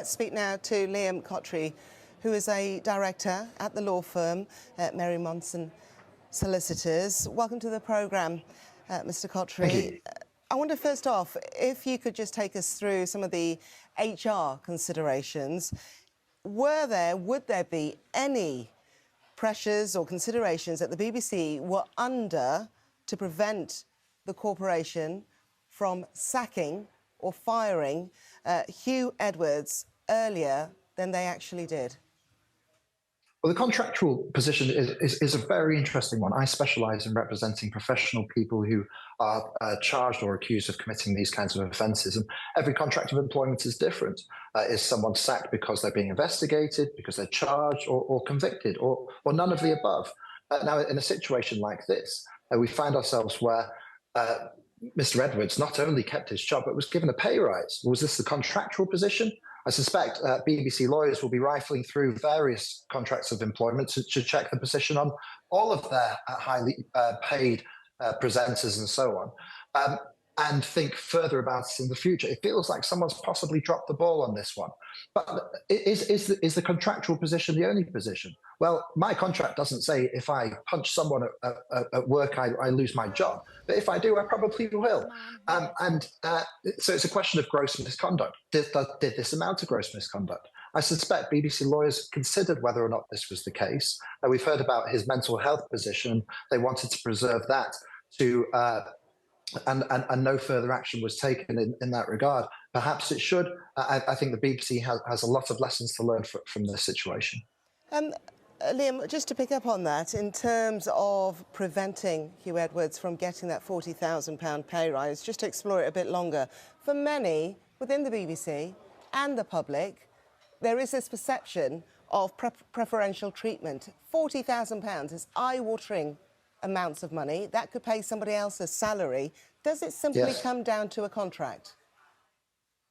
Let's speak now to Kotrie, who is a director at the law firm Monson Solicitors. Welcome to the programme, Mr. Kotrie. I wonder, first off, if you could just take us through some of the HR considerations. Would there be any pressures or considerations that the BBC were under to prevent the corporation from sacking or firing Huw Edwards earlier than they actually did? Well, the contractual position is a very interesting one. I specialise in representing professional people who are charged or accused of committing these kinds of offences. And every contract of employment is different. Is someone sacked because they're being investigated, because they're charged, or convicted, or none of the above? Now, in a situation like this, we find ourselves where Mr. Edwards not only kept his job, but was given a pay rise. Was this the contractual position? I suspect BBC lawyers will be rifling through various contracts of employment to check the position on all of their highly paid presenters and so on, and think further about it in the future. It feels like someone's possibly dropped the ball on this one. But is the contractual position the only position? Well, my contract doesn't say if I punch someone at work, I lose my job. But if I do, I probably will. So it's a question of gross misconduct. Did this amount to gross misconduct? I suspect BBC lawyers considered whether or not this was the case. We've heard about his mental health position. They wanted to preserve that and no further action was taken in that regard. Perhaps it should. I think the BBC has a lot of lessons to learn from this situation. Liam, just to pick up on that, in terms of preventing Huw Edwards from getting that £40,000 pay rise, just to explore it a bit longer, for many within the BBC and the public, there is this perception of preferential treatment. £40,000 is eye-watering amounts of money. That could pay somebody else's salary. Does it simply come down to a contract?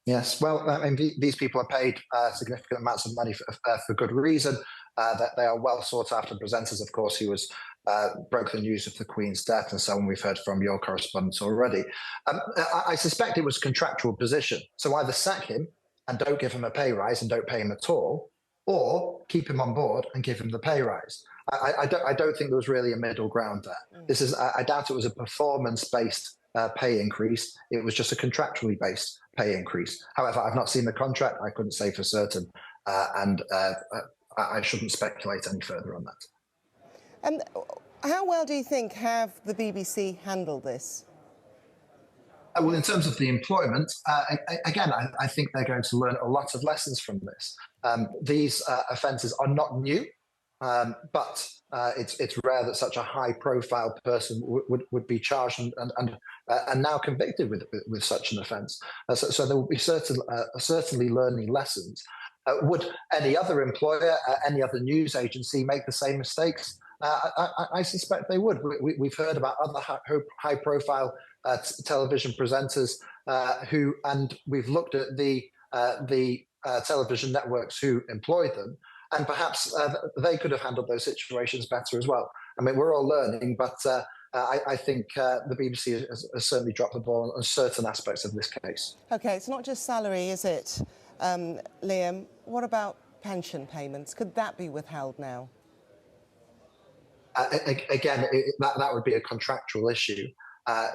Yes, well, I mean, these people are paid significant amounts of money for good reason. That they are well sought after presenters, of course. He was broke the news of the Queen's death and so on. We've heard from your correspondents already. I suspect it was a contractual position. So either sack him and don't give him a pay rise and don't pay him at all, or keep him on board and give him the pay rise. I don't think there was really a middle ground there. I doubt it was a performance-based pay increase. It was just a contractually based pay increase. However, I've not seen the contract. I couldn't say for certain, and I shouldn't speculate any further on that. How well do you think have the BBC handled this? Well, in terms of the employment, again, I think they're going to learn a lot of lessons from this. These offences are not new, but it's rare that such a high-profile person would be charged and now convicted with such an offence. So there will be certainly learning lessons. Would any other employer, any other news agency make the same mistakes? I suspect they would. We've heard about other high-profile television presenters and we've looked at the television networks who employed them, and perhaps they could have handled those situations better as well. I mean, we're all learning, but I think the BBC has certainly dropped the ball on certain aspects of this case. OK, it's not just salary, is it, Liam? What about pension payments? Could that be withheld now? Again, that would be a contractual issue.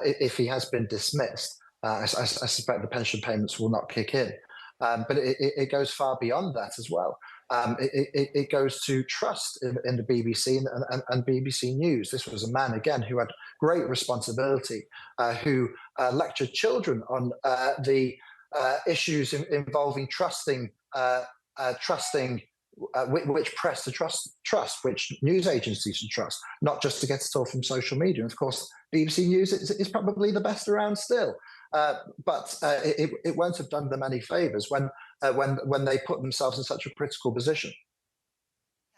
If he has been dismissed, I suspect the pension payments will not kick in. But it goes far beyond that as well. It goes to trust in the BBC and BBC News. This was a man, again, who had great responsibility, who lectured children on the issues involving trusting which press to trust, which news agencies to trust, not just to get it all from social media. And of course, BBC News is probably the best around still. But it won't have done them any favours when they put themselves in such a critical position.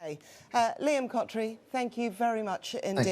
Okay. Kotrie, thank you very much indeed.